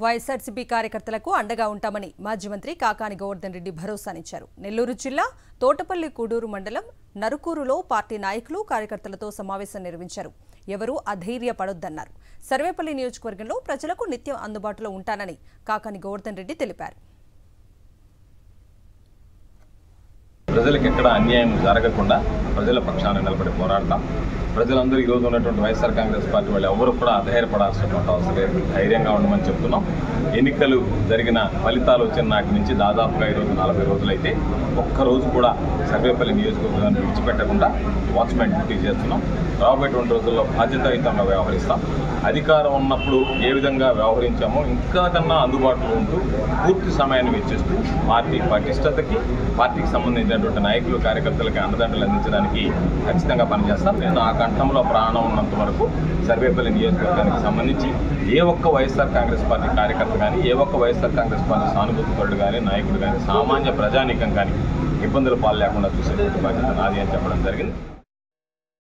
వైఎస్ఆర్సీపీ కార్యకర్తలకు అండగా ఉంటామని మాజీ మంత్రి కాకాని గోవర్ధన్ రెడ్డి భరోసానిచ్చారు. నెల్లూరు జిల్లా తోటపల్లి కూడూరు మండలం నరుకూరులో పార్టీ నాయకులు కార్యకర్తలతో సమావేశం నిర్వహించారు. ఎవరూ అధైర్యపడొద్దన్నారు. సర్వేపల్లి నియోజకవర్గంలో ప్రజలకు నిత్యం అందుబాటులో ఉంటానని కాకాని గోవర్ధన్ రెడ్డి తెలిపారు. ప్రజలకు ఎక్కడ అన్యాయం జరగకుండా ప్రజల పక్షాన నిలబడి పోరాడతాం. ప్రజలందరూ ఈరోజు ఉన్నటువంటి వైఎస్ఆర్ కాంగ్రెస్ పార్టీ వాళ్ళు ఎవరు కూడా అధైర్యపడాల్సినటువంటి అవసరం లేదు. ధైర్యంగా ఉండమని చెప్తున్నాం. ఎన్నికలు జరిగిన ఫలితాలు వచ్చిన నాటి నుంచి దాదాపుగా ఈరోజు 40 రోజులైతే ఒక్కరోజు కూడా సర్వేపల్లి నియోజకవర్గాన్ని విడిచిపెట్టకుండా వాచ్మెన్ డ్యూటీ చేస్తున్నాం. రాబోయేటువంటి రోజుల్లో బాధ్యతాయుతంగా వ్యవహరిస్తాం. అధికారం ఉన్నప్పుడు ఏ విధంగా వ్యవహరించామో ఇంకా కన్నా అందుబాటులో ఉంటూ పూర్తి సమయాన్ని వెచ్చిస్తూ పార్టీ పటిష్టతకి, పార్టీకి సంబంధించినటువంటి నాయకులు కార్యకర్తలకి అండదండలు అందించడానికి ఖచ్చితంగా పనిచేస్తాం. నేను ఆ కంఠంలో ప్రాణం ఉన్నంత వరకు సర్వేపల్లి నియోజకవర్గానికి సంబంధించి ఏ ఒక్క వైఎస్ఆర్ కాంగ్రెస్ పార్టీ కార్యకర్త కానీ, ఏ ఒక్క వైఎస్ఆర్ కాంగ్రెస్ పార్టీ సానుభూతిపరుడు కానీ, నాయకుడు కానీ, సామాన్య ప్రజానీకం కానీ ఇబ్బందులు పాలు లేకుండా చూసేటువంటి బాధ్యత నాది అని చెప్పడం జరిగింది.